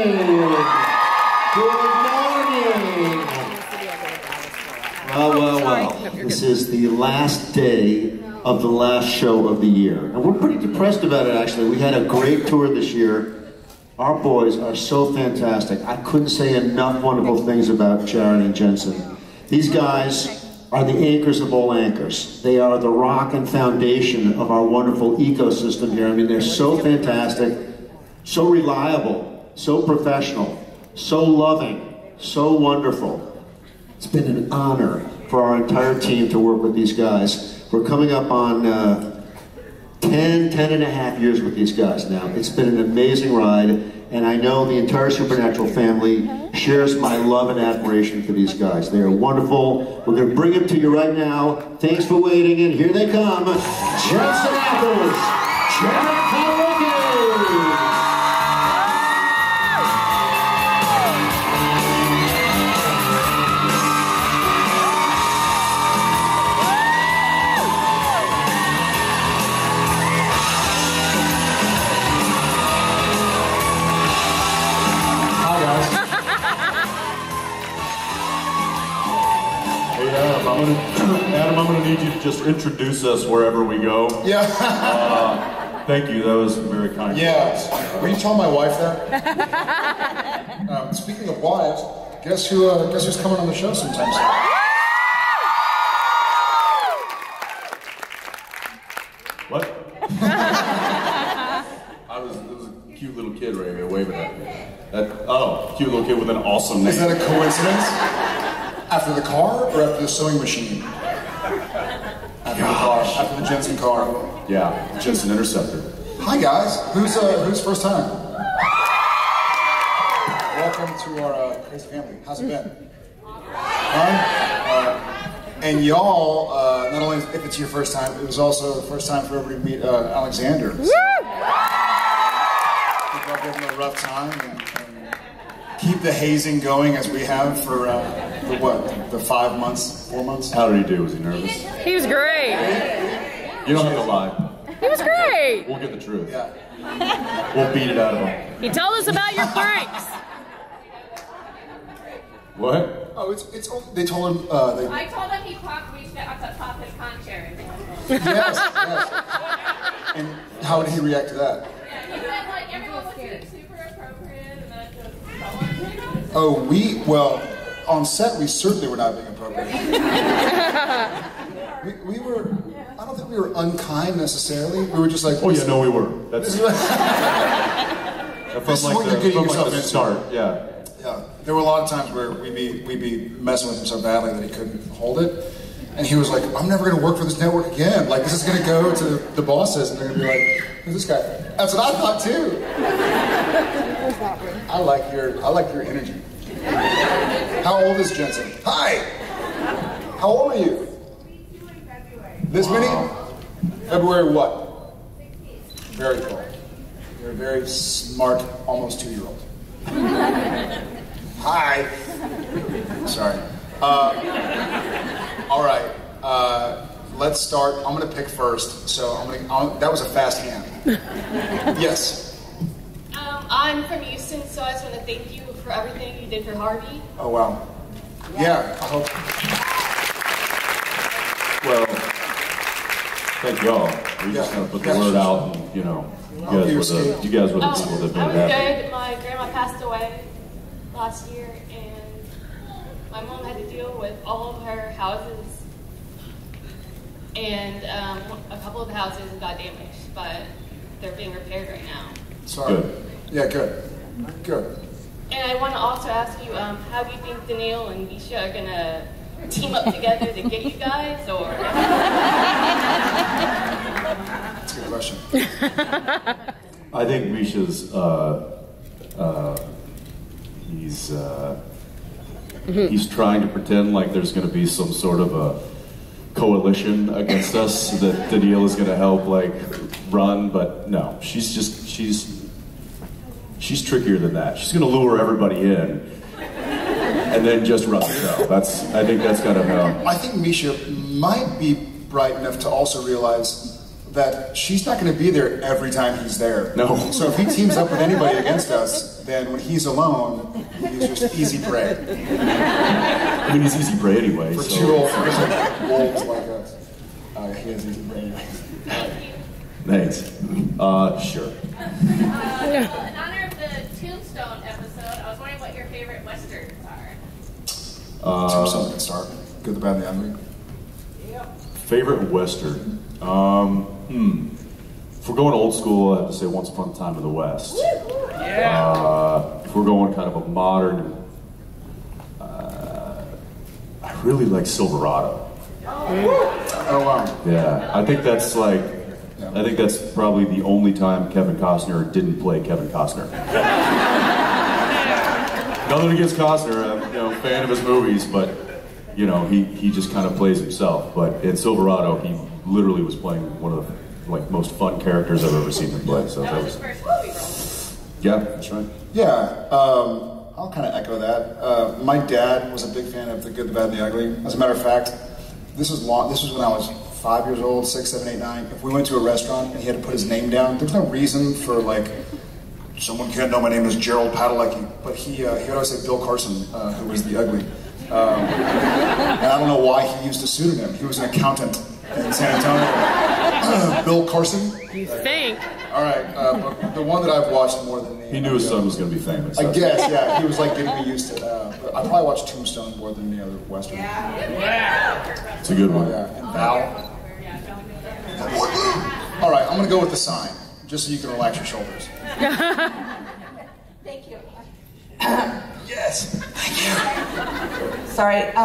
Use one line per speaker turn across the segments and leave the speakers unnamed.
Good morning. Well. This is the last day of the last show of the year. And we're pretty depressed about it, actually. We had a great tour this year. Our boys are so fantastic. I couldn't say enough wonderful things about Sharon and Jensen. These guys are the anchors of all anchors. They are the rock and foundation of our wonderful ecosystem here. I mean, they're so fantastic, so reliable, so professional, so loving, so wonderful. It's been an honor for our entire team to work with these guys. We're coming up on 10 and a half years with these guys now. It's been an amazing ride, and I know the entire Supernatural family shares my love and admiration for these guys. They are wonderful. We're going to bring them to you right now. Thanks for waiting, and here they come. Jensen Apples, Jared Kowalski.
Adam, I'm going to need you to just introduce us wherever we go.
Yeah.
Thank you. That was very kind.
Yeah. Will you tell my wife that? Speaking of wives, guess who's coming on the show sometime soon?
What? It was a cute little kid right here waving at me. Cute little kid with an awesome name.
Is that a coincidence? After the car or after the sewing machine? After the car. After the Jensen car.
Yeah, Jensen Interceptor.
Hi guys. Who's first time? Welcome to our crazy family. How's it been? Fun? And y'all, not only if it's your first time, it was also the first time for everybody to meet Alexander. So, people are giving him a rough time and keep the hazing going as we have for the 5 months, 4 months?
How did he do? Was he nervous?
He was great.
You don't have to lie.
He was great.
We'll get the truth.
Yeah.
We'll beat it out of him.
He told us about your pranks.
What?
Oh, it's they told him,
I told him he reached at the top of his con chair.
Yes. And how did he react to that?
He said, like, everyone was super appropriate, and then just
on set, we certainly were not being appropriate. we were, I don't think we were unkind necessarily. We were just like,
oh yeah, no, we were. That's
what you're getting yourself into.
Start, yeah.
Yeah, there were a lot of times where we'd be messing with him so badly that he couldn't hold it. And he was like, I'm never going to work for this network again. Like, this is going to go to the bosses, and they're going to be like, who's this guy? That's what I thought, too. I like your energy. How old is Jensen? Hi! How old are you? This many? February what? Very cool. You're a very smart, almost 2-year-old. Hi! Sorry. All right. Let's start. I'm going to pick first. So that was a fast hand. Yes.
I'm from Houston, so I just want to thank you for everything you did for Harvey.
Oh, wow. Yeah, I hope.
Well, thank y'all. We just kind of put the word out, and, you know, you guys were the people that made it happen.
I was good. My grandma passed away last year, and my mom had to deal with all of her houses, and a couple of the houses got damaged, but they're being repaired right now.
Sorry. Good. Yeah, good. Good.
And I want to also ask you, how do you think Daniil and Misha are going to team up together to get you guys, or?
That's a good question.
I think Misha's, he's trying to pretend like there's going to be some sort of a coalition against us that Daniil is going to help, like, run, but no, she's trickier than that. She's going to lure everybody in and then just run the show. I think that's kind of how.
I think Misha might be bright enough to also realize that she's not going to be there every time he's there.
No.
So if he teams up with anybody against us, then when he's alone, he's just easy prey.
I mean, he's easy prey anyway.
For
so.
two old wolves like us. He has easy prey anyway.
Thanks. Sure.
In honor of the Tombstone episode, I was wondering what your favorite westerns are.
Tombstone's a good start. Good, the bad, and the ugly.
Favorite Western? If we're going old school, I have to say Once Upon a Time in the West. If we're going kind of a modern, I really like Silverado.
Oh, wow.
Yeah, I think that's like, I think that's probably the only time Kevin Costner didn't play Kevin Costner. Nothing against Costner, I'm a fan of his movies, but he just kind of plays himself. But in Silverado, he literally was playing one of the most fun characters I've ever seen him play. So
That was his first movie role.
yeah, that's right.
Yeah, I'll kind of echo that. My dad was a big fan of The Good, the Bad, and the Ugly. As a matter of fact, this was when I was 5 years old, 6, 7, 8, 9. If we went to a restaurant and he had to put his name down, there's no reason for someone can't know my name is Gerald Padalecki, but he would always say Bill Carson, who was the ugly. And I don't know why he used a pseudonym. He was an accountant in San Antonio. Bill Carson.
You think?
All right, but the one that I've watched more than
He knew his son was going to be famous.
I guess, yeah. He was getting me used to it. But I probably watched Tombstone more than any other Western.
Yeah.
It's a good one.
Yeah. And Val. All right, I'm going to go with The Sign, just so you can relax your shoulders.
Thank you.
Yes. Thank you.
Sorry, I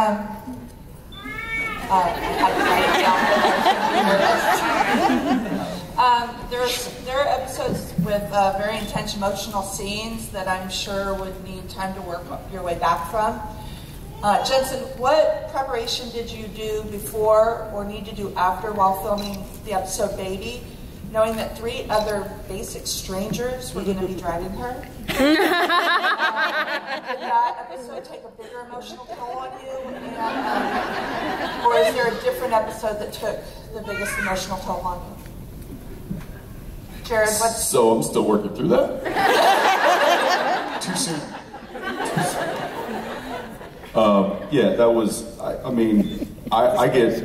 had to write it down. There are episodes with very intense emotional scenes that I'm sure would need time to work your way back from. Jensen, what preparation did you do before or need to do after while filming the episode Baby, knowing that 3 other basic strangers were going to be driving her? Did that episode take a bigger emotional toll on you? Or is there a different episode that took the biggest emotional toll on you? Jared, what's...
So I'm still working through that.
Too soon.
Yeah, that was, I get,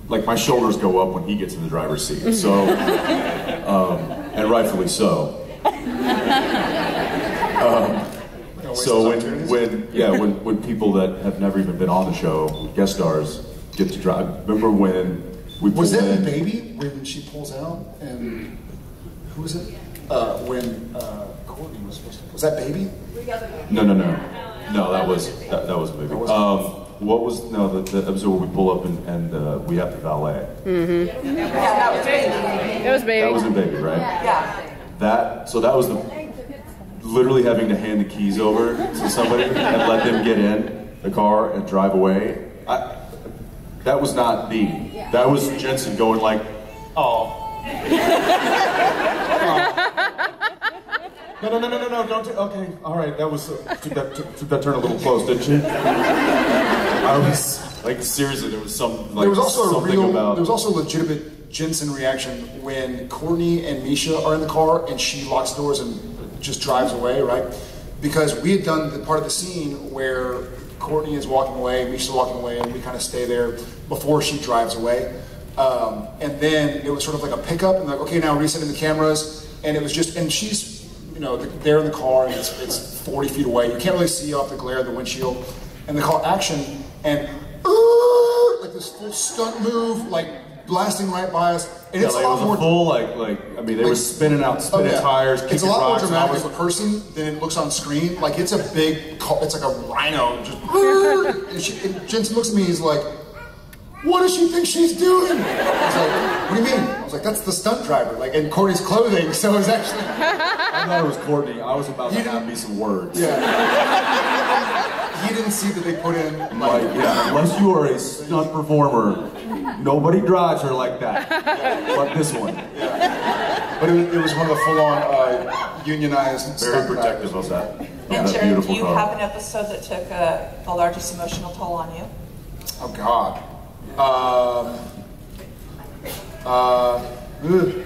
my shoulders go up when he gets in the driver's seat, so, and rightfully so. So when people that have never even been on the show, guest stars, get to drive, remember when we pulled
Was that
in?
in Baby, when she pulls out, and who was it? When Courtney was supposed to... Was that Baby?
No, that was a movie. What was the episode where we pull up and we have to valet?
Yeah, that was Baby.
It was Baby.
That was in Baby, right?
Yeah.
That was literally having to hand the keys over to somebody and let them get in the car and drive away. That was not me. That was Jensen going oh. No, don't okay, all right, that was, took that turn a little close, didn't you? I was, seriously, there was some,
there was also
something about...
There was also a legitimate Jensen reaction when Courtney and Misha are in the car and she locks doors and just drives away, right? Because we had done the part of the scene where Courtney is walking away, Misha's walking away, and we kind of stay there before she drives away. And then it was sort of like a pickup, and okay, now resetting the cameras, and it was just, and she's, there in the car, and it's 40 feet away. You can't really see off the glare of the windshield, and the car action, and this full stunt move, blasting right by us, and it's a lot more
full, they were spinning tires, kicking
it's a lot more
rocks,
dramatic of a person than it looks on screen. It's a big, it's like a rhino, just, and Jensen looks at me, he's like, what does she think she's doing? I was like, what do you mean? I was like, that's the stunt driver, in Courtney's clothing, so it was actually...
I thought it was Courtney. I was about to have me some words.
Yeah. He didn't see that they put in...
unless you are a stunt performer, nobody drives her like that. But this one.
Yeah. But it was one of the full-on unionized...
Very protective of that.
And Jared, do you have an episode that took the largest emotional toll on you?
Oh, God.
Probably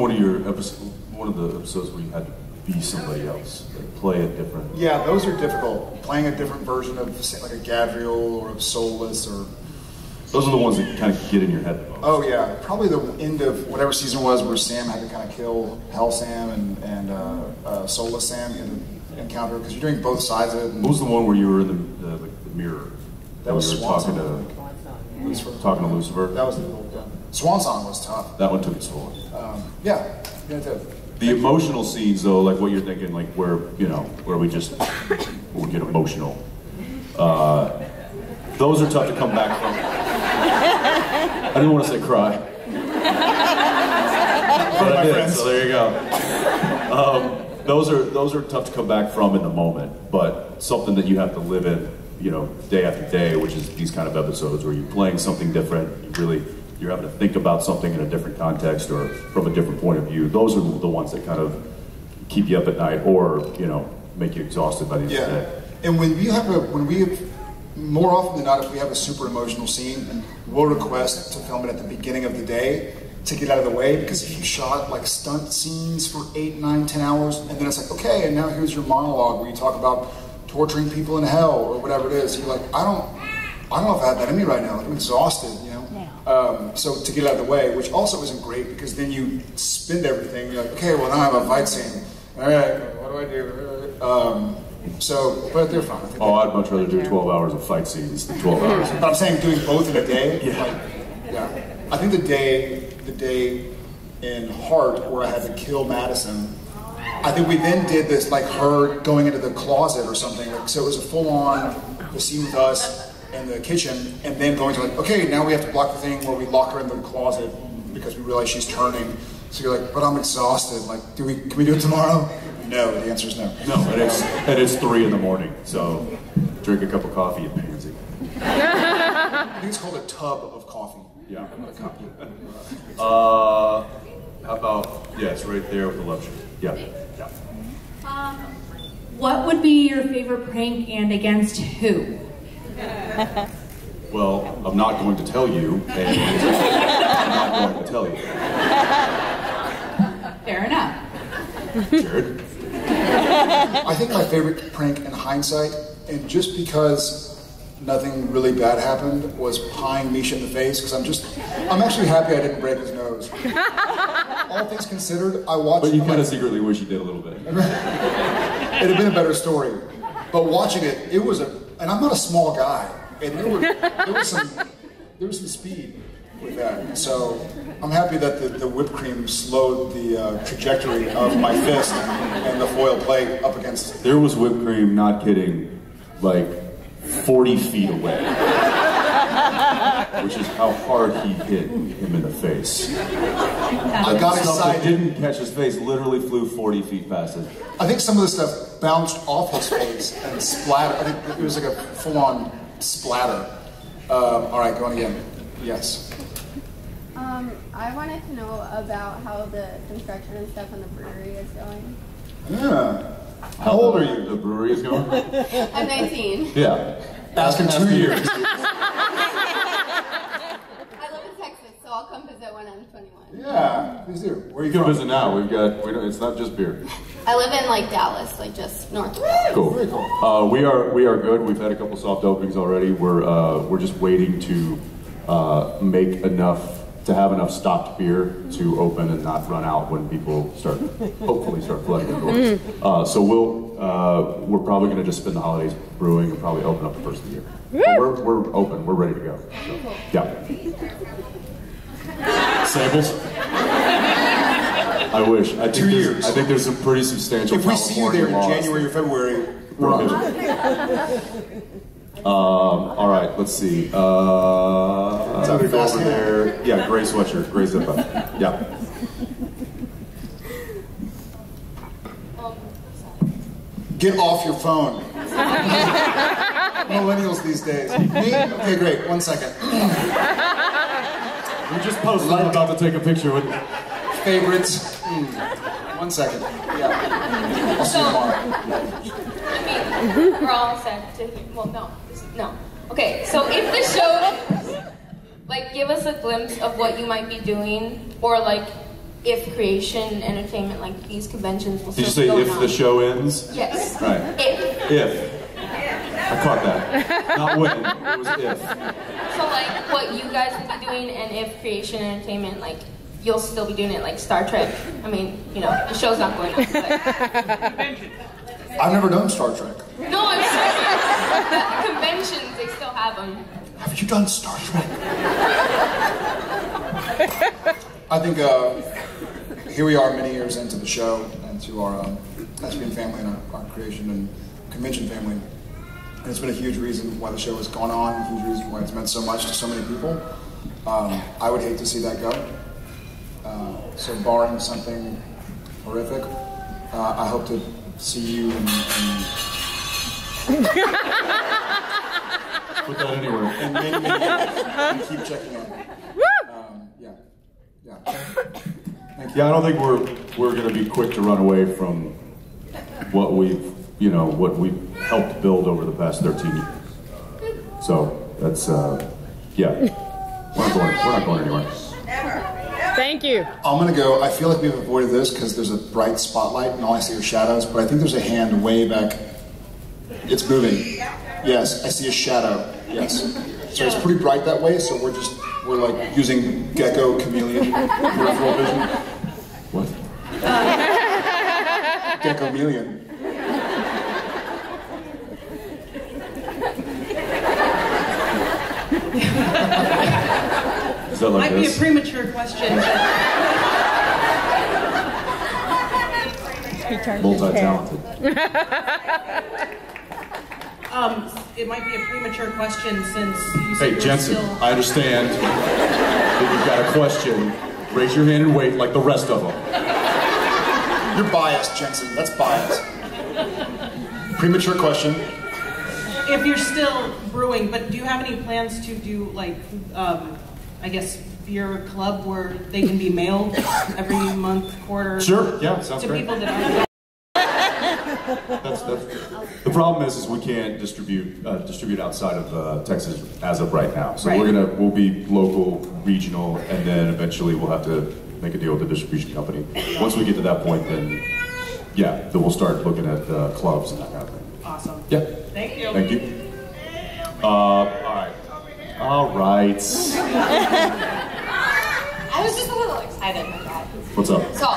one of the episodes where you had to be somebody else, like play a different.
Yeah, those are difficult. Playing a different version of, say, like a Gadriel or of Soulless or.
Those are the ones that kind of get in your head the most.
Oh yeah, probably the end of whatever season was where Sam had to kind of kill Hell Sam and Soulless Sam in the encounter because you're doing both sides of it.
What was the one where you were in the mirror?
That was
you were talking to Lucifer.
That was the old one. Swan Song was tough.
That one took its toll.
Yeah, it did.
The emotional scenes, though, like what you're thinking, like where we get emotional. Those are tough to come back from. I didn't want to say cry, but I did. So there you go. Those are tough to come back from in the moment, but something that you have to live in, day after day, which is these kind of episodes where you're playing something different. You're having to think about something in a different context or from a different point of view. Those are the ones that kind of keep you up at night or, make you exhausted by the end of the day.
And when we more often than not, if we have a super emotional scene, and we'll request to film it at the beginning of the day to get out of the way, because if you shot like stunt scenes for 8, 9, 10 hours, and then it's like, okay, and now here's your monologue where you talk about torturing people in hell or whatever it is, you're like, I don't know if I have that in me right now. Like, I'm exhausted, So to get out of the way, which also isn't great because then you spend everything. You're like, okay, well now I have a fight scene. All right, what do I do? But they're fine.
I'd much rather do 12 hours of fight scenes than 12 hours.
But I'm saying doing both in a day.
Yeah.
I think the day in Heart where I had to kill Madison. I think we then did this like her going into the closet or something. So it was a full-on the scene with us in the kitchen, and then going to like, okay, now we have to block the thing where we lock her in the closet because we realize she's turning. So you're like, but I'm exhausted. Like, can we do it tomorrow? No, the answer is no.
No, and it's 3 in the morning, so drink a cup of coffee, you pansy.
I think it's called a tub of coffee.
Yeah. How about, it's right there with the love shot. Yeah.
What would be your favorite prank and against who?
Well, I'm not going to tell you, and I'm not going to tell you.
Fair enough.
Jared?
I think my favorite prank in hindsight, and just because nothing really bad happened, was pieing Misha in the face, because I'm actually happy I didn't break his nose. All things considered, I watched...
But you kind of secretly wish you did a little bit.
It'd have been a better story. But watching it, and I'm not a small guy, and there was some speed with that. So I'm happy that the whipped cream slowed the trajectory of my fist and the foil plate up against.
There was whipped cream, not kidding, like 40 feet away, which is how hard he hit him in the face.
I got excited.
Didn't catch his face, literally flew 40 feet past it.
I think some of the stuff bounced off his face and splattered. I think it was like a full-on splatter. All right, going again. Yes.
I wanted to know about how the construction and stuff on the brewery is going.
Yeah. How old are you?
The brewery is going?
I'm 19.
Yeah.
Ask in 2 years.
I live in Texas, so I'll come visit when I'm 21.
Yeah, please do. Where are you
You can
from?
visit now. It's not just beer.
I live in like Dallas, like just north of Dallas.
Cool.
Very cool.
We are good. We've had a couple soft openings already. We're just waiting to have enough stocked beer to open and not run out when people hopefully start flooding the doors. So we're probably going to just spend the holidays brewing and probably open up the first of the year. But we're open. We're ready to go. So, yeah. Samples? I wish. I think
2 years.
I think there's some pretty substantial.
If we see you there in
California laws
January or February, we're
that-
on.
all right, let's see. Go over there. Yeah, gray sweatshirt, gray zip up. Yeah.
Get off your phone. Millennials these days. Me? Okay, great. 1 second.
We just posted. I'm about to take a picture with.
Favorites. 1 second. Yeah. I'll see you tomorrow.
I mean, we're all set to hear. Well, no. Okay, so if the show... like, give us a glimpse of what you might be doing, or like, if Creation Entertainment, like these conventions will
Did you
still
say
be
if
going
the
on?
show ends?
Yes.
Right.
If.
I caught that. Not when, it was if.
So like, what you guys will be doing, and if Creation Entertainment, like, you'll still be doing it, like Star Trek. I mean, you know, the show's not going on, but...
I've never done Star Trek.
No, I'm serious. The conventions, they still have them.
Have you done Star Trek? I think here we are many years into the show and to our SPN family and our creation and convention family. And it's been a huge reason why the show has gone on, a huge reason why it's meant so much to so many people. I would hate to see that go. So barring something horrific, I hope to see you and
Put that anywhere.
and many and keep checking in. Yeah. Thank you.
Yeah, I don't think we're going to be quick to run away from what we've helped build over the past 13 years. So that's yeah. We're not going anywhere.
Thank you.
I'm gonna go. I feel like we've avoided this because there's a bright spotlight and all I see are shadows, but I think there's a hand way back. It's moving. Yes, I see a shadow. Yes. So it's pretty bright that way, so we're like using gecko chameleon peripheral vision.
What?
Gecko chameleon.
Is that like
Might be a
this?
premature question.
Multi-talented.
It might be a premature question since you said
Hey,
you're
Jensen,
still...
I understand that you've got a question. Raise your hand and wait like the rest of them.
You're biased, Jensen. That's biased. Premature question.
If you're still brewing, but do you have any plans to do, like, I guess, beer club where they can be mailed every month, quarter?
Sure, yeah, sounds
to
great.
people that aren't...
That's the problem is we can't distribute outside of Texas as of right now. So
Right.
we'll be local, regional, and then eventually we'll have to make a deal with the distribution company. Once we get to that point, then yeah, then we'll start looking at clubs and that kind of thing.
Awesome.
Yeah.
Thank you.
Thank you. All right.
I was just a little excited, my God.
What's up?
So,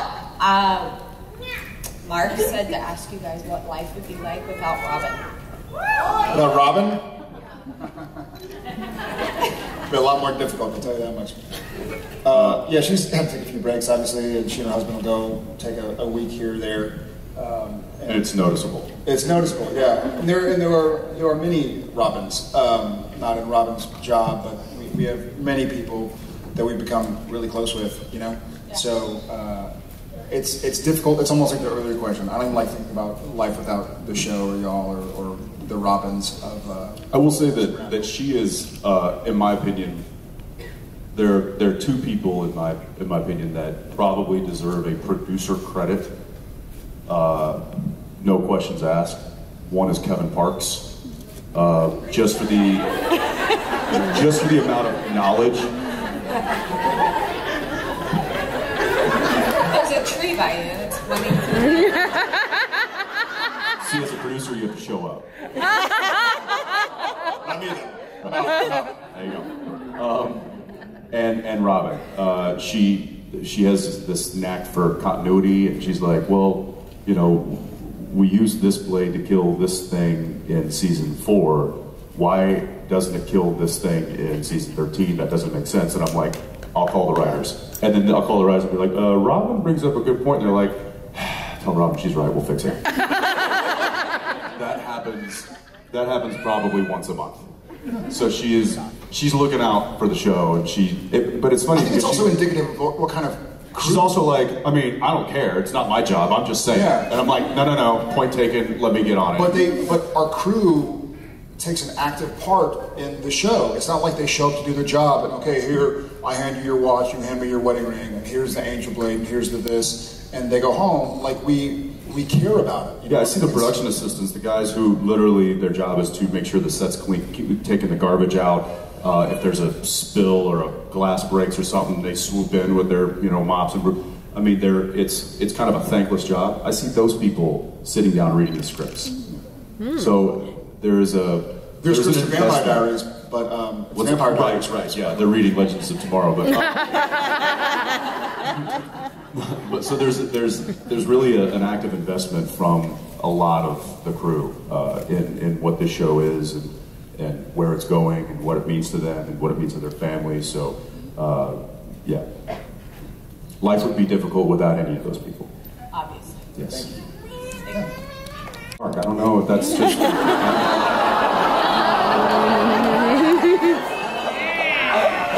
Mark said to ask you guys what life would be like without Robin.
Without Robin? It'd be a lot more difficult, I'll tell you that much. Yeah, she's had to take a few breaks, obviously, and she and her husband will go take a week here or there.
And it's noticeable.
It's noticeable, yeah. And there are many Robins, not in Robin's job, but we have many people that we've become really close with, you know?
Yeah.
So it's difficult. It's almost like the earlier question. I don't even like thinking about life without the show or y'all or the Robins of...
I will say that she is, in my opinion, there are two people in my opinion that probably deserve a producer credit. No questions asked. One is Kevin Parks, just for the amount of knowledge.
There's a tree by you. It's funny.
See, as a producer, you have to show up.
Not me, then.
There you go. And Robin, she has this knack for continuity, and she's like, well, you know, we used this blade to kill this thing in season 4. Why doesn't it kill this thing in season 13? That doesn't make sense. And I'm like, I'll call the writers. And then I'll call the writers and be like, Robin brings up a good point. And they're like, tell Robin she's right, we'll fix it. That happens probably once a month. So she's looking out for the show, and but it's funny.
I think it's also indicative of what kind of crew.
She's also like, I mean, I don't care. It's not my job. I'm just saying.
Yeah.
And I'm like, no. Point taken. Let me get on it.
But our crew takes an active part in the show. It's not like they show up to do their job and, okay, here, I hand you your watch, you hand me your wedding ring, and here's the angel blade, and here's the this, and they go home. Like, we care about it. You know?
Yeah, I see the production assistants, the guys who literally their job is to make sure the set's clean, keep taking the garbage out, If there's a spill or a glass breaks or something, they swoop in with their mops and. I mean, it's kind of a thankless job. I see those people sitting down reading the scripts. So there's
scripts for Vampire Diaries, but Vampire Diaries,
right? Yeah, they're reading Legends of Tomorrow, but. But so there's really an active investment from a lot of the crew in what this show is and where it's going and what it means to them and what it means to their families. So yeah, life would be difficult without any of those people.
Obviously.
Yes. Mark, I don't know if that's just.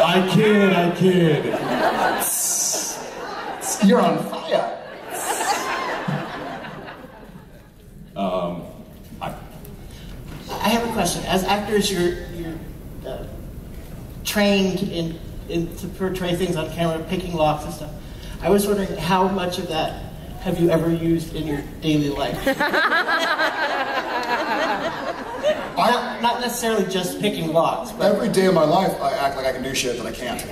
I kid.
You're on fire.
I have a question. As actors, you're trained in to portray things on camera, picking locks and stuff. I was wondering how much of that have you ever used in your daily life? Not necessarily just picking locks, but
every day of my life, I act like I can do shit that I can't.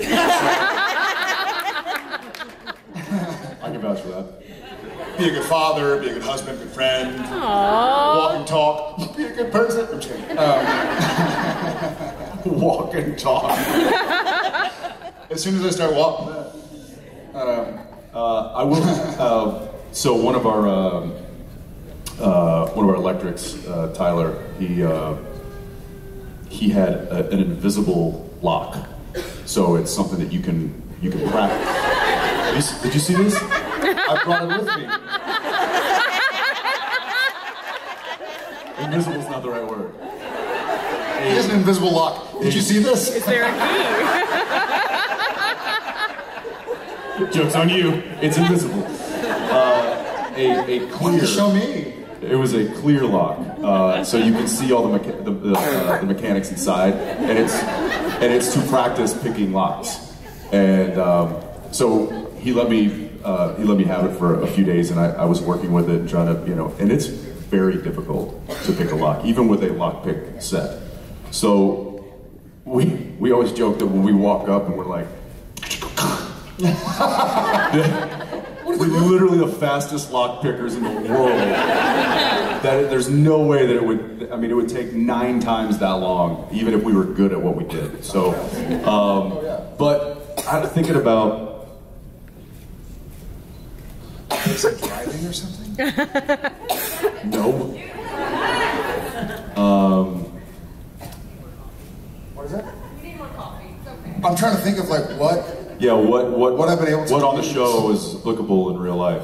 I can vouch for that.
Be a good father, be a good husband, good friend, walk and talk, be a good person. I'm just kidding.
Walk and talk.
As soon as I start walking,
I will. So one of our electrics, Tyler, he had an invisible lock. So it's something that you can practice. Did you see this? I brought it with me. Invisible's not the right word.
He has an invisible lock. Did you see this?
Is there a key?
Joke's on you. It's invisible. A clear.
Show me.
It was a clear lock, so you can see all the mechanics inside, and it's to practice picking locks. And so he let me have it for a few days, and I was working with it and trying to and it's very difficult to pick a lock, even with a lock pick set. So we always joke that when we walk up and we're like. We're literally the fastest lock pickers in the world. There's no way that it would. I mean, it would take 9 times that long, even if we were good at what we did. So, but I'm thinking about.
Is it driving or something?
No.
What is that? I'm trying to think of like what.
Yeah, what
I've been able to
on the show is applicable in real life.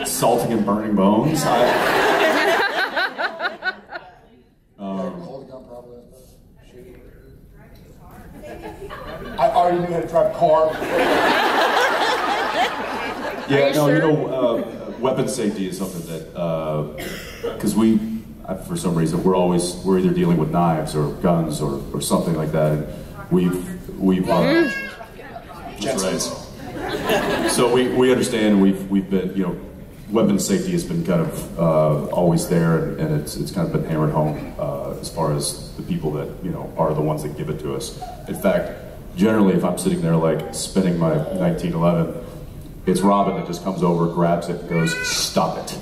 Salting and burning bones.
Hold a gun, probably. I already knew how to drive a car.
Yeah, no, weapon safety is something that because for some reason we're either dealing with knives or guns or something like that, and we've
Jensen's.
Right. So we understand. We've been weapon safety has been kind of always there, and it's kind of been hammered home as far as the people that are the ones that give it to us. In fact, generally, if I'm sitting there like spinning my 1911. It's Robin that just comes over, grabs it, and goes, "Stop it."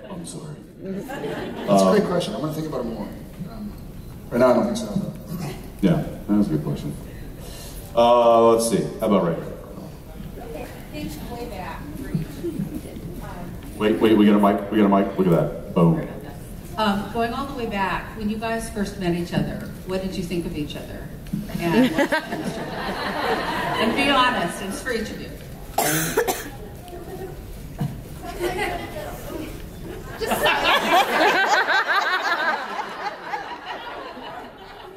I'm sorry.
That's a great question. I'm going to think about it more. Right now, I don't think so.
Yeah, that was a good question. Let's see. How about right here? Wait, we got a mic. We got a mic. Look at that. Boom.
Going all the way back, when you guys first met each other, what did you think of each other? And what's the chemistry? And be honest, it's for each of you.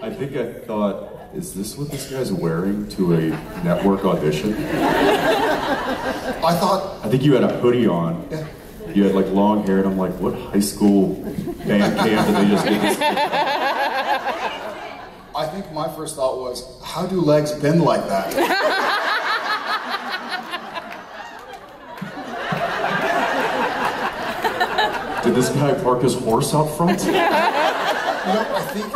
I think I thought, is this what this guy's wearing to a network audition?
I
think you had a hoodie on.
Yeah.
You had like long hair, and I'm like, what high school band camp did they just do this?
I think my first thought was, how do legs bend like that?
did this guy park his horse out front?
You know, I think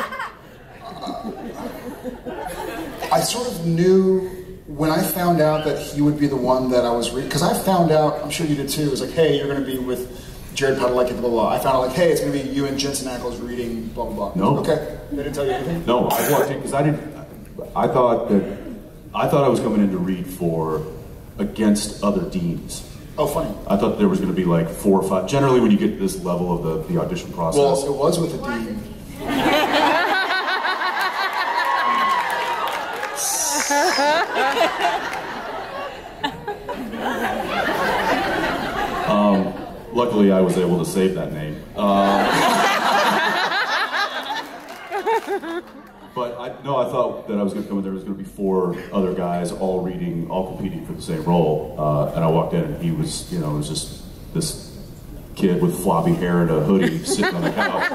I sort of knew when I found out that he would be the one that I was reading, because I found out, I'm sure you did too, it was like, hey, you're going to be with Jared Padalecki, blah, blah, blah. I found out like, hey, it's going to be you and Jensen Ackles reading, blah, blah, blah.
No.
Okay. They didn't tell you anything?
No, I walked in because I thought I was coming in to read for against other deans.
Oh, funny.
I thought there was going to be like 4 or 5. Generally, when you get to this level of the audition process.
Well, it was with the dean.
Luckily, I was able to save that name. But I thought that I was going to come in. There was going to be 4 other guys, all reading, all competing for the same role. And I walked in, and he was, it was just this kid with floppy hair and a hoodie sitting on the couch.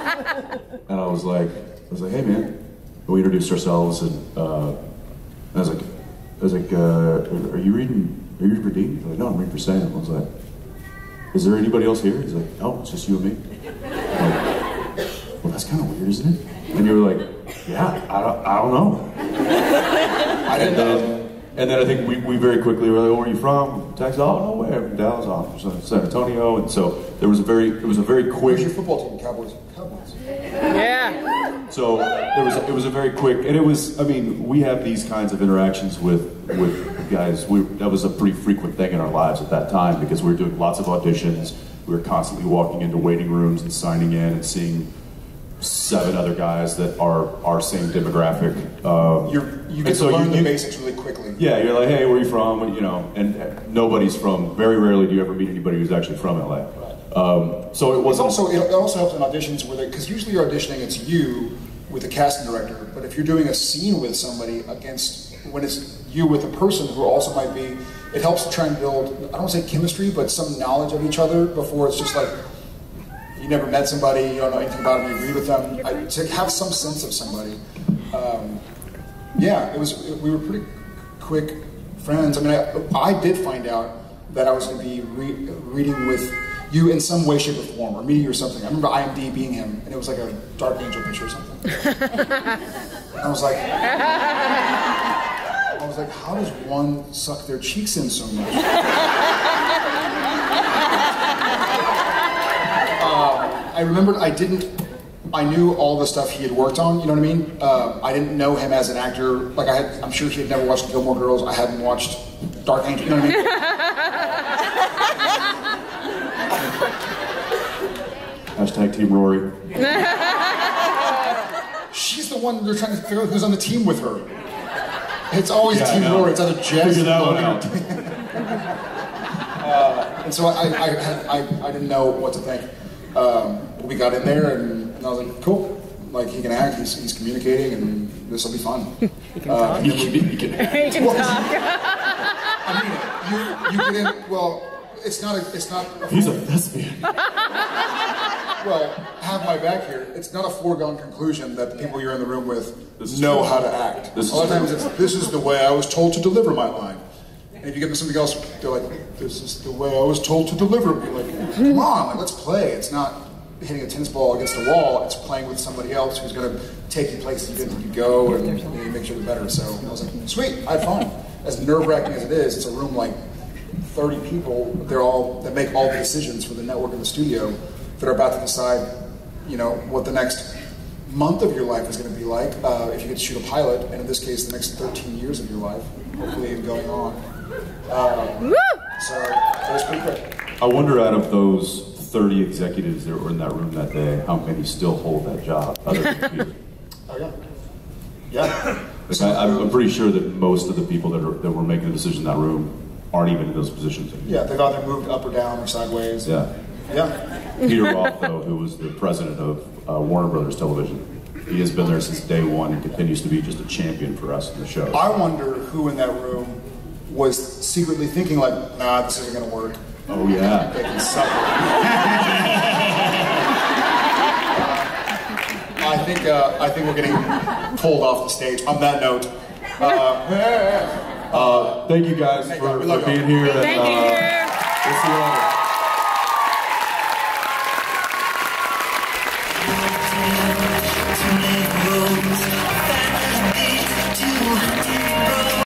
And I was like, hey man. And we introduced ourselves, and I was like, are you reading for Dean? He's like, no, I'm reading for Sam. I was like, is there anybody else here? He's like, no, it's just you and me. I'm like, well, that's kind of weird, isn't it? And you were like, yeah, I don't know. And then I think we very quickly were like, oh, where are you from? Texas? Oh, no way, I'm from Dallas, I'm from San Antonio. And so it was a very quick.
Where's your football team? Cowboys.
Yeah.
So it was a very quick, and it was. I mean, we have these kinds of interactions with guys. That was a pretty frequent thing in our lives at that time because we were doing lots of auditions. We were constantly walking into waiting rooms and signing in and seeing 7 other guys that are our same demographic.
You get to learn the basics really quickly.
Yeah, you're like, hey, where are you from? And nobody's from. Very rarely do you ever meet anybody who's actually from LA. So it wasn't.
It also helps in auditions because usually you're auditioning, it's you with a casting director. But if you're doing a scene with somebody when it's you with a person who also might be, it helps to try and build, I don't want to say chemistry, but some knowledge of each other before it's just like, you never met somebody, you don't know anything about them, you read with them. To have some sense of somebody. We were pretty quick friends. I mean, I did find out that I was going to be reading with you in some way, shape, or form, or meeting you or something. I remember IMDb'ing him, and it was like a Dark Angel picture or something. And I was like, how does one suck their cheeks in so much? I remembered I knew all the stuff he had worked on, you know what I mean? I didn't know him as an actor. Like I'm sure he had never watched Gilmore Girls. I hadn't watched Dark Angel, you know what I mean?
Hashtag Team Rory.
She's the one they're trying to figure out who's on the team with her. It's always Team Rory. It's either Jess
or that one out.
And so I didn't know what to think. We got in there, and I was like, cool. Like, he can act, he's communicating, and this will be fun.
He can talk.
He
can talk.
I mean, you get in, well, it's not.
He's a thespian.
Well, have my back here. It's not a foregone conclusion that the people you're in the room with know how to act. A lot of times this is the way I was told to deliver my line. And if you get to somebody else, they're like, this is the way I was told to deliver it. You're like, come on, like, let's play. It's not hitting a tennis ball against a wall. It's playing with somebody else who's going to take you places you didn't think you'd go and make sure you're better. So I was like, sweet, I had fun. As nerve-wracking as it is, it's a room like 30 people. That make all the decisions for the network and the studio that are about to decide, what the next month of your life is going to be like. If you get to shoot a pilot, and in this case, the next 13 years of your life, hopefully, and going on. So it was pretty quick.
I wonder, out of those 30 executives that were in that room that day, how many still hold that job other than you?
Oh yeah.
I'm pretty sure that most of the people that were making the decision in that room aren't even in those positions anymore.
Yeah, they've either moved up or down or sideways.
Yeah. Peter Roth, though, who was the president of Warner Brothers Television, he has been there since day one and continues to be just a champion for us in the show.
I wonder who in that room was secretly thinking like, nah, this isn't going to work.
Oh yeah.
They can suck it. I think we're getting pulled off the stage. On that note,
thank you guys for being here.
Thank you.
We'll see you later.